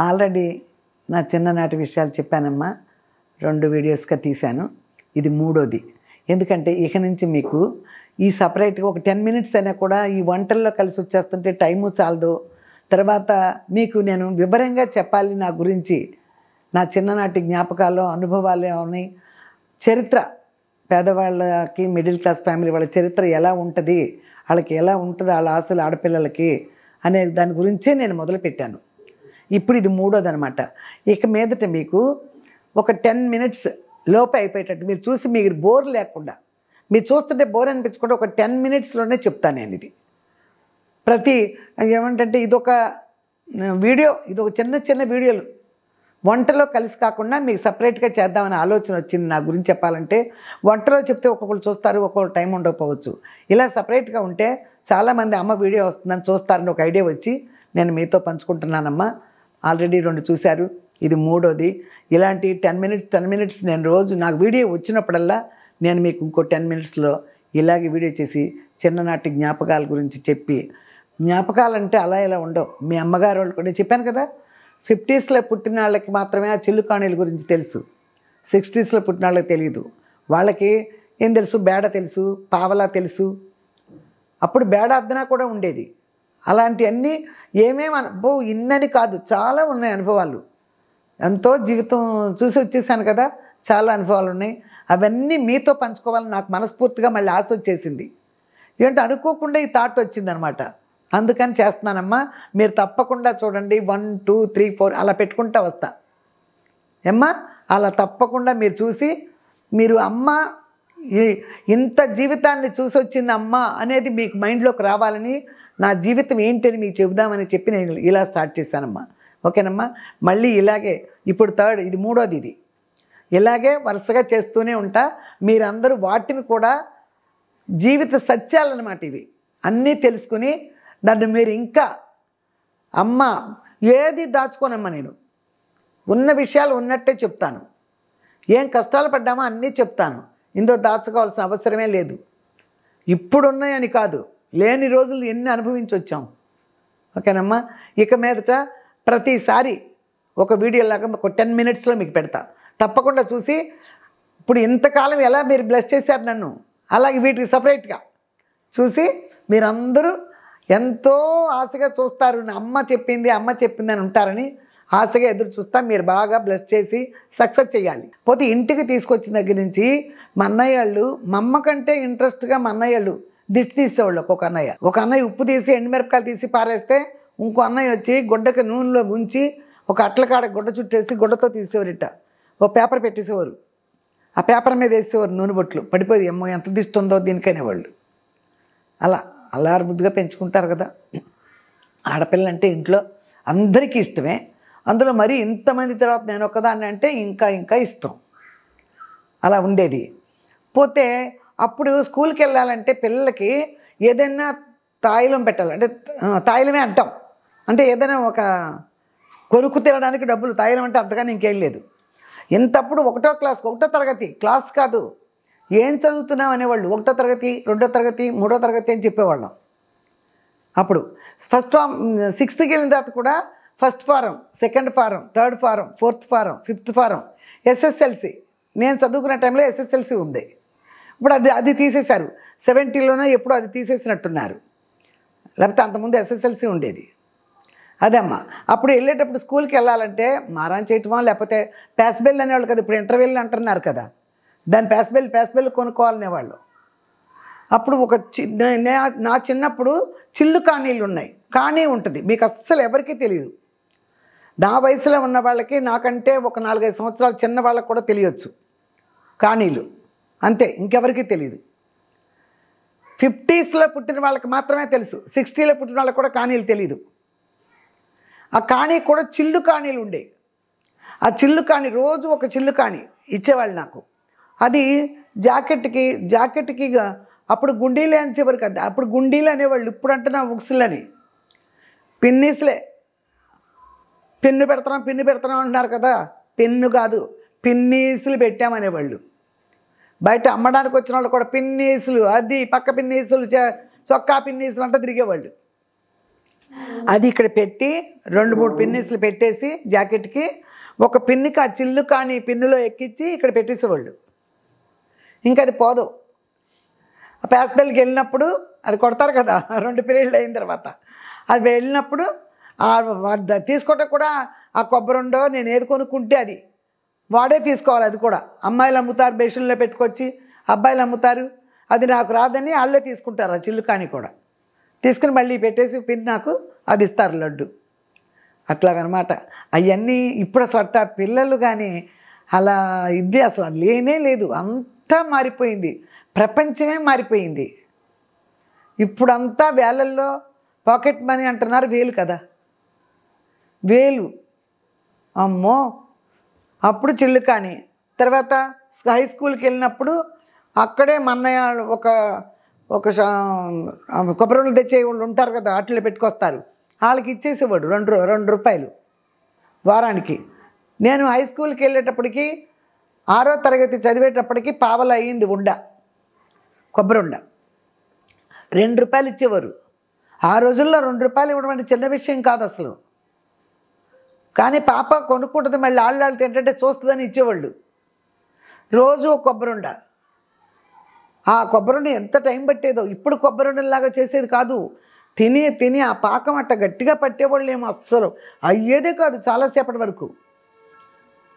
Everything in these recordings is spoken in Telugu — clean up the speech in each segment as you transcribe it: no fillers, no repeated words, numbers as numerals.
ఆల్రెడీ నా చిన్ననాటి విషయాలు చెప్పానమ్మా. 2 వీడియోస్గా తీశాను. ఇది 3వది. ఎందుకంటే ఇక నుంచి మీకు ఈ సపరేట్గా ఒక 10 మినిట్స్ అయినా కూడా ఈ వంటల్లో కలిసి వచ్చేస్తుంటే టైము చాలదు. తర్వాత మీకు నేను వివరంగా చెప్పాలి నా గురించి, నా చిన్ననాటి జ్ఞాపకాలు, అనుభవాలు ఏమని, చరిత్ర, పేదవాళ్ళకి, మిడిల్ క్లాస్ ఫ్యామిలీ వాళ్ళ చరిత్ర ఎలా ఉంటుంది, వాళ్ళకి ఎలా ఉంటుంది, వాళ్ళ ఆశలు ఆడపిల్లలకి అనే దాని గురించే నేను మొదలుపెట్టాను. ఇప్పుడు ఇది 3వది అనమాట. ఇక మీదట మీకు ఒక 10 మినిట్స్ లోపే అయిపోయేటట్టు మీరు చూసి మీరు బోర్ లేకుండా, మీరు చూస్తుంటే బోర్ అనిపించకుండా ఒక 10 మినిట్స్లోనే చెప్తాను నేను. ఇది ప్రతి ఏమంటే ఇదొక వీడియో, ఇదొక చిన్న వీడియోలు వంటలో కలిసి కాకుండా మీకు సపరేట్గా చేద్దామనే ఆలోచన వచ్చింది. నా గురించి చెప్పాలంటే వంటలో చెప్తే ఒక్కొక్కరు చూస్తారు, ఒక్కొక్కరు టైం ఉండకపోవచ్చు. ఇలా సపరేట్గా ఉంటే చాలామంది అమ్మ వీడియో వస్తుందని చూస్తారని ఒక ఐడియా వచ్చి నేను మీతో పంచుకుంటున్నానమ్మా. ఆల్రెడీ 2 చూశారు, ఇది 3వది. ఇలాంటి 10 మినిట్స్ నేను రోజు నాకు వీడియో వచ్చినప్పుడల్లా నేను మీకు ఇంకో 10 మినిట్స్లో ఇలాగే వీడియో చేసి చిన్ననాటి జ్ఞాపకాల గురించి చెప్పి, జ్ఞాపకాలంటే అలా ఇలా ఉండవు. మీ అమ్మగారు వాళ్ళు కూడా చెప్పాను కదా, 50స్లో పుట్టిన వాళ్ళకి మాత్రమే ఆ చిల్లుకాణీల గురించి తెలుసు, 60స్లో పుట్టిన వాళ్ళకి తెలియదు. వాళ్ళకి ఏం తెలుసు, బేడ తెలుసు, పావలా తెలుసు. అప్పుడు బేడ అద్దనా కూడా ఉండేది. అలాంటివన్నీ ఏమేమి ఇన్నని కాదు, చాలా ఉన్నాయి అనుభవాలు. ఎంతో జీవితం చూసి వచ్చేసాను కదా, చాలా అనుభవాలు ఉన్నాయి. అవన్నీ మీతో పంచుకోవాలని నాకు మనస్ఫూర్తిగా మళ్ళీ ఆశ వచ్చేసింది. ఏంటంటే అనుకోకుండా ఈ థాట్ వచ్చిందనమాట. అందుకని చేస్తున్నానమ్మా. మీరు తప్పకుండా చూడండి. 1 2 3 4 అలా పెట్టుకుంటా వస్తా అమ్మా. అలా తప్పకుండా మీరు చూసి, మీరు అమ్మ ఇంత జీవితాన్ని చూసి వచ్చింది అమ్మ అనేది మీకు మైండ్లోకి రావాలని, నా జీవితం ఏంటని మీకు చెబుదామని చెప్పి నేను ఇలా స్టార్ట్ చేశానమ్మా. ఓకేనమ్మా. మళ్ళీ ఇలాగే ఇప్పుడు 3rd, ఇది 3వది. ఇది ఇలాగే వరుసగా చేస్తూనే ఉంటా. మీరందరూ వాటిని కూడా జీవిత సత్యాలన్నమాట. ఇవి అన్నీ తెలుసుకుని దాన్ని మీరు ఇంకా అమ్మ ఏది దాచుకోనమ్మా. నేను ఉన్న విషయాలు ఉన్నట్టే చెప్తాను. ఏం కష్టాలు పడ్డామో అన్నీ చెప్తాను. ఇందులో దాచుకోవాల్సిన అవసరమే లేదు. ఇప్పుడున్నాయని కాదు, లేని రోజులు ఎన్ని అనుభవించి వచ్చాం. ఓకేనమ్మా. ఇక మీదట ప్రతిసారి ఒక వీడియోలాగా ఒక 10 మినిట్స్లో మీకు పెడతా. తప్పకుండా చూసి, ఇప్పుడు ఇంతకాలం ఎలా మీరు బ్లెస్ చేశారు నన్ను, అలాగే వీటికి సపరేట్గా చూసి మీరందరూ ఎంతో ఆశగా చూస్తారు. అమ్మ చెప్పింది అని ఉంటారని ఆశగా ఎదురు చూస్తా. మీరు బాగా బ్లెస్ చేసి సక్సెస్ చేయాలి. పోతే ఇంటికి తీసుకొచ్చిన దగ్గర నుంచి మా అన్నయ్య వాళ్ళు, మా అమ్మ కంటే ఇంట్రెస్ట్గా మా అన్నయ్య వాళ్ళు దిష్టి తీసేవాళ్ళు. ఒక అన్నయ్య ఉప్పు తీసి ఎండుమిరపకాయలు తీసి పారేస్తే, ఇంకో అన్నయ్య వచ్చి గుడ్డకి నూనెలో ఉంచి ఒక అట్లకాడ గుడ్డ చుట్టేసి గుడ్డతో తీసేవారిట. ఓ పేపర్ పెట్టేసేవారు, ఆ పేపర్ మీద వేసేవారు నూనె బొట్లు. పడిపోయి ఏమో ఎంత దిష్టి ఉందో దీనికనేవాళ్ళు. అలా అల్లారు బుద్ధిగా పెంచుకుంటారు కదా. ఆడపిల్లంటే ఇంట్లో అందరికీ ఇష్టమే. అందులో మరి ఇంతమంది తర్వాత నేను ఒక్కదాన్ని అంటే ఇంకా ఇష్టం. అలా ఉండేది. పోతే అప్పుడు స్కూల్కి వెళ్ళాలంటే పిల్లలకి ఏదైనా తాయిలం పెట్టాలి. అంటే తాయిలమే అంటాం. అంటే ఏదైనా ఒక కొరుకు తినడానికి డబ్బులు, తాయిలం అంటే అంతగానే ఇంకేం లేదు. ఇంతప్పుడు 1వ తరగతి క్లాస్ కాదు, ఏం చదువుతున్నాం అనేవాళ్ళు. 1వ తరగతి, 2వ తరగతి, 3వ తరగతి అని చెప్పేవాళ్ళం. అప్పుడు ఫస్ట్ ఫారం, 6థ్కి వెళ్ళిన తర్వాత కూడా first form, second form, third form, 4th form, 5th form, SSLC. నేను చదువుకునే టైంలో ఎస్ఎస్ఎల్సి ఉంది. ఇప్పుడు అది తీసేశారు. 70లోనో ఎప్పుడు అది తీసేసినట్టున్నారు. లేకపోతే అంతకుముందు ఎస్ఎస్ఎల్సి ఉండేది. అదమ్మా. అప్పుడు వెళ్ళేటప్పుడు స్కూల్కి వెళ్ళాలంటే మారాన్ చేయటమో, లేకపోతే ప్యాస్బెల్ అనేవాళ్ళు కదా, ఇప్పుడు ఇంటర్వెల్ అంటున్నారు కదా, దాని ప్యాస్బెల్ కొనుక్కోవాలనేవాళ్ళు. అప్పుడు నా చిన్నప్పుడు చిల్లు కాణీలు ఉన్నాయి. కానీ ఉంటుంది, మీకు అస్సలు ఎవరికీ తెలియదు. నా వయసులో ఉన్న వాళ్ళకి, నాకంటే ఒక 4-5 సంవత్సరాలు చిన్న వాళ్ళకి కూడా తెలియచ్చు కాణీలు. అంతే, ఇంకెవరికీ తెలియదు. 50స్లో పుట్టిన వాళ్ళకి మాత్రమే తెలుసు. 60లో పుట్టిన వాళ్ళకి కూడా కాణీలు తెలియదు. ఆ కాణీ కూడా చిల్లు కాణీలు ఉండేవి. ఆ చిల్లు కాణీ రోజు ఒక చిల్లు కాణీ ఇచ్చేవాళ్ళు నాకు. అది జాకెట్కి అప్పుడు గుండీలే అనేవారు కదా, అప్పుడు గుండీలు అనేవాళ్ళు. ఇప్పుడు అంటే నా ఉక్సులని పిన్నీసులే. పిన్ను పెడుతున్నాం అంటున్నారు కదా, పెన్ను కాదు పిన్నీసులు పెట్టామనేవాళ్ళు. బయట అమ్మడానికి వచ్చిన వాళ్ళు కూడా పిన్నీసులు, అది పక్క పిన్నీసులు, చొక్కా పిన్నీసులు అంతా తిరిగేవాళ్ళు. అది ఇక్కడ పెట్టి 2-3 పిన్నిస్లు పెట్టేసి జాకెట్కి ఒక పిన్నికి ఆ చిల్లు కానీ పిన్నులో ఎక్కించి ఇక్కడ పెట్టేసేవాళ్ళు. ఇంకా అది పోదు. ప్యాస్బెల్కి వెళ్ళినప్పుడు అది కొడతారు కదా 2 పీరియడ్లు అయిన తర్వాత. అది వెళ్ళినప్పుడు తీసుకోవటం కూడా ఆ కొబ్బరుండో నేను ఏది కొనుక్కుంటే అది వాడే తీసుకోవాలి. అది కూడా అమ్మాయిలు అమ్ముతారు, బేషన్లో పెట్టుకొచ్చి అబ్బాయిలు అమ్ముతారు. అది నాకు రాదని వాళ్ళే తీసుకుంటారు. ఆ చిల్లు కానీ కూడా తీసుకుని మళ్ళీ పెట్టేసి పిన్ నాకు అది ఇస్తారు లడ్డు. అట్లాగనమాట. అవన్నీ ఇప్పుడు అసలు పిల్లలు కానీ అలా ఇది అసలు లేనే లేదు. అంతా మారిపోయింది, ప్రపంచమే మారిపోయింది. ఇప్పుడంతా వేలల్లో పాకెట్ మనీ అంటున్నారు. వేలు కదా, వేలు. అమ్మో, అప్పుడు చిల్లు కానీ. తర్వాత హై స్కూల్కి వెళ్ళినప్పుడు అక్కడే మన్నయ్య ఒక కొబ్బరి తెచ్చే వాళ్ళు ఉంటారు కదా, వాటిలో పెట్టుకొస్తారు. వాళ్ళకి ఇచ్చేసేవాడు 2 రూపాయలు వారానికి. నేను హై స్కూల్కి వెళ్ళేటప్పటికి 6వ తరగతి చదివేటప్పటికి పావల అయ్యింది ఉండ, కొబ్బరి ఉండ. 2 రూపాయలు ఇచ్చేవారు. ఆ రోజుల్లో 2 రూపాయలు ఇవ్వడం అంటే చిన్న విషయం కాదు అసలు. కానీ పాప కొనుక్కుంటుంది, మళ్ళీ ఆళ్ళు తింటే చూస్తుందని ఇచ్చేవాళ్ళు. రోజు ఒక కొబ్బరి ఉండ. ఆ కొబ్బరిని ఎంత టైం పట్టేదో. ఇప్పుడు కొబ్బరి ఉండలాగా చేసేది కాదు. తిని ఆ పాకం అట్ట గట్టిగా పట్టేవాళ్ళు ఏమో అస్సలు అయ్యేదే కాదు చాలాసేపటి వరకు.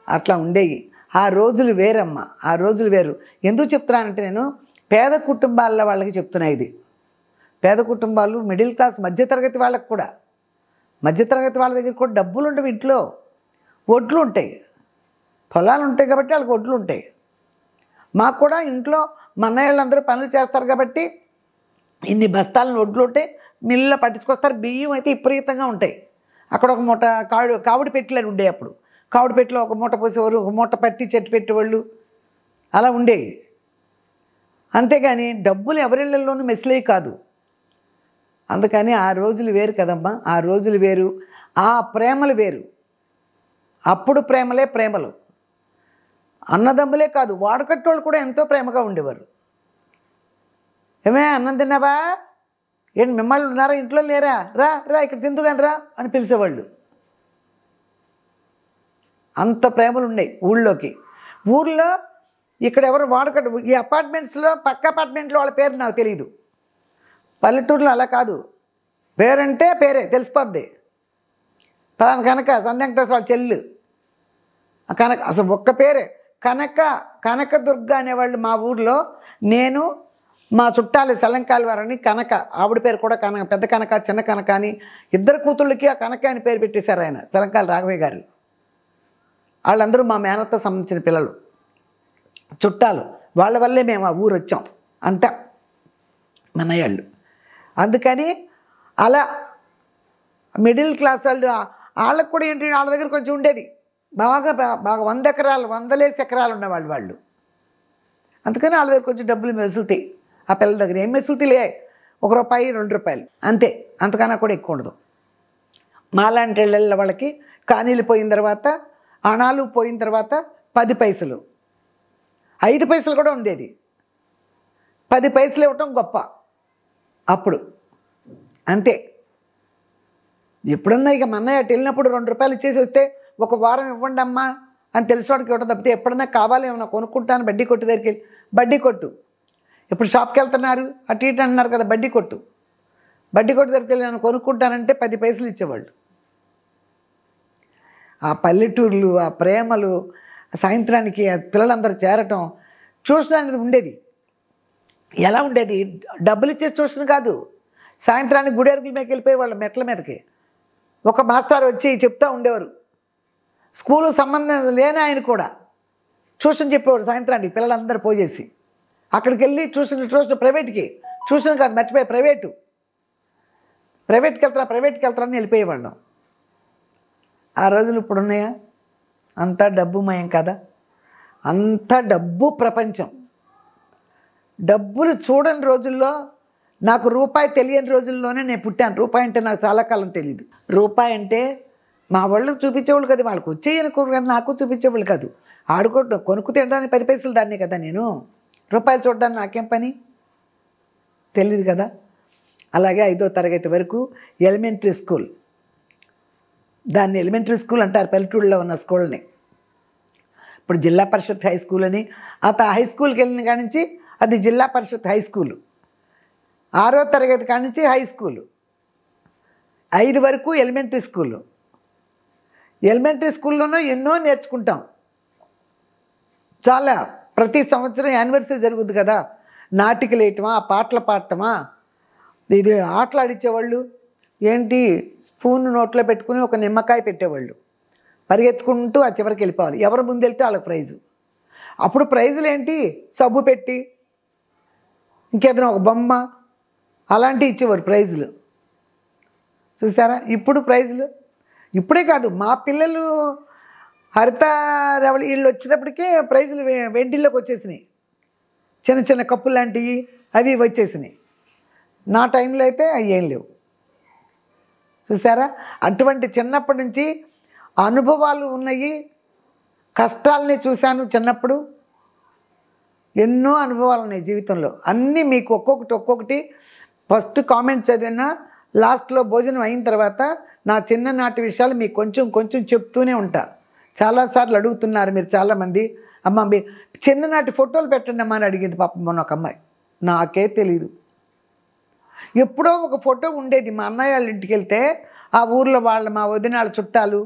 అట్లా ఉండేవి. ఆ రోజులు వేరమ్మ, ఆ రోజులు వేరు. ఎందుకు చెప్తున్నానంటే నేను పేద కుటుంబాల వాళ్ళకి చెప్తున్నా ఇది. పేద కుటుంబాలు, మిడిల్ క్లాస్, మధ్యతరగతి వాళ్ళకి కూడా, మధ్యతరగతి వాళ్ళ దగ్గర కూడా డబ్బులు ఉండవు. ఇంట్లో ఒడ్లు ఉంటాయి, పొలాలు ఉంటాయి కాబట్టి వాళ్ళకి ఒడ్లు ఉంటాయి. మాకు కూడా ఇంట్లో మా అన్నయ్యలందరూ పనులు చేస్తారు కాబట్టి ఇన్ని బస్తాలను ఒడ్లు ఉంటాయి. మిల్లులో పట్టించుకొస్తారు. బియ్యం అయితే విపరీతంగా ఉంటాయి. అక్కడ ఒక మూట కావుడి పెట్టెలు ఉండేవి. అప్పుడు కావుడి పెట్టెలో ఒక మూట పోసేవారు, ఒక మూట పట్టి చెట్టు పెట్టేవాళ్ళు, అలా ఉండేవి. అంతేగాని డబ్బులు ఎవరిళ్ళల్లోనూ మెస్లేవి కాదు. అందుకని ఆ రోజులు వేరు కదమ్మా, ఆ రోజులు వేరు, ఆ ప్రేమలు వేరు. అప్పుడు ప్రేమలే ప్రేమలు. అన్నదమ్ములే కాదు, వాడకట్టోళ్ళు కూడా ఎంతో ప్రేమగా ఉండేవారు. ఏమే అన్నం తిన్నావా, ఏంటి మిమ్మల్ని ఉన్నారా, ఇంట్లో లేరా, రా రా ఇక్కడ తిందుగాని రా అని పిలిచేవాళ్ళు. అంత ప్రేమలు ఉన్నాయి ఊళ్ళోకి. ఊళ్ళో ఇక్కడ ఎవరు వాడకట్టు, ఈ అపార్ట్మెంట్స్లో పక్క అపార్ట్మెంట్లో వాళ్ళ పేరు నాకు తెలియదు. పల్లెటూరులో అలా కాదు. పేరంటే పేరే తెలిసిపోద్ది. పలానా కనక, సంధ్యాంకటేశ్వర వాళ్ళ చెల్లు కనక, అసలు ఒక్క పేరే కనకదుర్గ అనేవాళ్ళు మా ఊర్లో. నేను మా చుట్టాలు సెలంకాలి వారని కనక, ఆవిడ పేరు కూడా కనక, పెద్ద కనక చిన్న కనక అని 2 కూతుళ్ళకి ఆ కనక అని పేరు పెట్టేశారు ఆయన, సెలంకాలి రాఘవయ్య గారు. వాళ్ళందరూ మా మేనత్త సంబంధించిన పిల్లలు, చుట్టాలు. వాళ్ళ వల్లే మేము ఆ ఊరు వచ్చాం అంట మన్నయ్యాళ్ళు. అందుకని అలా మిడిల్ క్లాస్ వాళ్ళు వాళ్ళకు కూడా ఏంటి, వాళ్ళ దగ్గర కొంచెం ఉండేది బాగా 100 ఎకరాలు 100 ఎకరాలు ఉన్నవాళ్ళు వాళ్ళు. అందుకని వాళ్ళ దగ్గర కొంచెం డబ్బులు మెసులుతాయి. ఆ పిల్లల దగ్గర ఏం మెసులుతాయిలే, 1 రూపాయి 2 రూపాయలు అంతే, అంతకన్నా కూడా ఎక్కువ ఉండదు. మాలాంటి ఇళ్ళ వాళ్ళకి కానీలు పోయిన తర్వాత, అణాలు పోయిన తర్వాత 10 పైసలు 5 పైసలు కూడా ఉండేది. 10 పైసలు ఇవ్వటం గొప్ప అప్పుడు, అంతే. ఎప్పుడన్నా ఇక మన్నయ్య అటు వెళ్ళినప్పుడు 2 రూపాయలు ఇచ్చేసి వస్తే, 1 వారం ఇవ్వండి అమ్మా అని తెలిసినవాడికి ఇవ్వడం తప్పితే, ఎప్పుడన్నా కావాలి ఏమన్నా కొనుక్కుంటాను బడ్డీ కొట్టు దగ్గరికి వెళ్ళి, బడ్డీ కొట్టు, ఇప్పుడు షాప్కి వెళ్తున్నారు అటు ఇటు అంటున్నారు కదా, బడ్డీ కొట్టు దగ్గరికి వెళ్ళి నేను కొనుక్కుంటానంటే 10 పైసలు ఇచ్చేవాళ్ళు. ఆ పల్లెటూర్లు, ఆ ప్రేమలు, సాయంత్రానికి ఆ పిల్లలందరూ చేరటం, ట్యూషన్ అనేది ఉండేది. ఎలా ఉండేది, డబ్బులు ఇచ్చేసి ట్యూషన్ కాదు, సాయంత్రానికి గుడెరుగుల మీదకి వెళ్ళిపోయేవాళ్ళు, మెట్ల మీదకి. ఒక మాస్టర్ వచ్చి చెప్తూ ఉండేవారు. స్కూలు సంబంధం లేని ఆయన కూడా ట్యూషన్ చెప్పేవాడు సాయంత్రానికి. పిల్లలందరూ పోజేసి అక్కడికి వెళ్ళి ట్యూషన్ ప్రైవేట్కి, ట్యూషన్ కాదు మర్చిపోయి ప్రైవేట్కి వెళ్తారని వెళ్ళిపోయేవాళ్ళం. ఆ రోజులు ఇప్పుడు ఉన్నాయా? అంతా డబ్బుమయం కదా, అంతా డబ్బు ప్రపంచం. డబ్బులు చూడని రోజుల్లో, నాకు రూపాయి తెలియని రోజుల్లోనే నేను పుట్టాను. రూపాయి అంటే నాకు చాలా కాలం తెలియదు. రూపాయి అంటే మా వాళ్ళు చూపించేవాళ్ళు కదా, వాళ్ళకి వచ్చేయనుకోరు, నాకు చూపించేవాళ్ళు కాదు. ఆడుకోవడం కొనుక్కు తినడానికి 10 పైసలు దాన్నే కదా. నేను రూపాయలు చూడడానికి నాకేం పని, తెలియదు కదా. అలాగే 5వ తరగతి వరకు ఎలిమెంటరీ స్కూల్. దాన్ని ఎలిమెంటరీ స్కూల్ అంటారు పల్లెటూళ్ళలో ఉన్న స్కూల్ని. ఇప్పుడు జిల్లా పరిషత్ హై స్కూల్ అని, హై స్కూల్కి వెళ్ళిన కాడి నుంచి అది జిల్లా పరిషత్ హై స్కూలు. 6వ తరగతి కాడి నుంచి హై స్కూలు. 5 వరకు ఎలిమెంటరీ స్కూలు. ఎలిమెంటరీ స్కూల్లోనూ ఎన్నో నేర్చుకుంటాం. చాలా ప్రతి సంవత్సరం యానివర్సరీ జరుగుద్ది కదా, నాటికలు వేయటమా, పాటలు పాడటమా, ఇది ఆటలు ఆడించేవాళ్ళు. ఏంటి, స్పూన్ నోట్లో పెట్టుకుని ఒక నిమ్మకాయ పెట్టేవాళ్ళు, పరిగెత్తుకుంటూ ఆ చివరికి వెళ్ళిపోవాలి. ఎవరు ముందు వెళ్తే వాళ్ళకి ప్రైజు. అప్పుడు ప్రైజులు ఏంటి, సబ్బు పెట్టి ఇంకేదైనా ఒక బొమ్మ అలాంటివి ఇచ్చేవారు ప్రైజులు. చూసారా ఇప్పుడు ప్రైజులు? ఇప్పుడే కాదు, మా పిల్లలు హరిత రవళి వీళ్ళు వచ్చినప్పటికే ప్రైజులు వెండిల్లోకి వచ్చేసినాయి. చిన్న చిన్న కప్పులు లాంటివి అవి వచ్చేసినాయి. నా టైంలో అయితే అవి ఏం లేవు. చూసారా, అటువంటి చిన్నప్పటి నుంచి అనుభవాలు ఉన్నాయి. కష్టాలని చూశాను చిన్నప్పుడు. ఎన్నో అనుభవాలు ఉన్నాయి జీవితంలో. అన్నీ మీకు ఒక్కొక్కటి ఫస్ట్ కామెంట్ చదివినా లాస్ట్లో భోజనం అయిన తర్వాత నా చిన్ననాటి విషయాలు మీకు కొంచెం చెప్తూనే ఉంటా. చాలాసార్లు అడుగుతున్నారు మీరు చాలామంది, అమ్మ మీ చిన్ననాటి ఫోటోలు పెట్టండి అమ్మ అని అడిగింది పాపం మొన్న ఒక అమ్మాయి. నాకే తెలీదు. ఎప్పుడో ఒక ఫోటో ఉండేది. మా అన్నయ్య వాళ్ళ ఇంటికి వెళ్తే ఆ ఊర్లో మా వదిన వాళ్ళ చుట్టాలు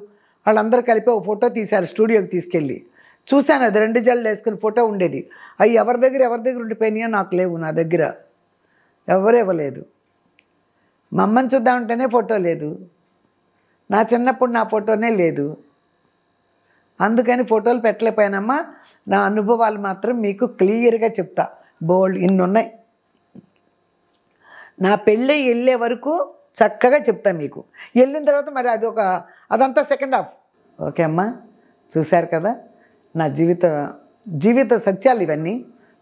వాళ్ళందరూ కలిపి ఒక ఫోటో తీశారు స్టూడియోకి తీసుకెళ్ళి. చూశాను, అది 2 జళ్ళు వేసుకుని ఫోటో ఉండేది. అవి ఎవరి దగ్గర ఉండిపోయినాయో నాకు లేవు. నా దగ్గర ఎవరు ఇవ్వలేదు. మా అమ్మని చూద్దామంటేనే ఫోటో లేదు. నా చిన్నప్పుడు నా ఫోటోనే లేదు. అందుకని ఫోటోలు పెట్టలేకపోయానమ్మా. నా అనుభవాలు మాత్రం మీకు క్లియర్గా చెప్తా. బోల్డ్ ఇన్ని ఉన్నాయి. నా పెళ్ళి వెళ్ళే వరకు చక్కగా చెప్తా మీకు. వెళ్ళిన తర్వాత మరి అదంతా సెకండ్ హాఫ్. ఓకే అమ్మా, చూశారు కదా నా జీవిత సత్యాలు ఇవన్నీ.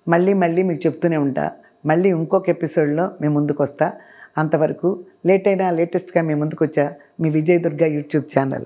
మళ్ళీ మీకు చెప్తూనే ఉంటా. మళ్ళీ ఇంకొక ఎపిసోడ్లో మీ ముందుకు వస్తా. అంతవరకు లేట్ అయినా లేటెస్ట్గా మీ ముందుకు వచ్చా మీ విజయదుర్గ యూట్యూబ్ ఛానల్.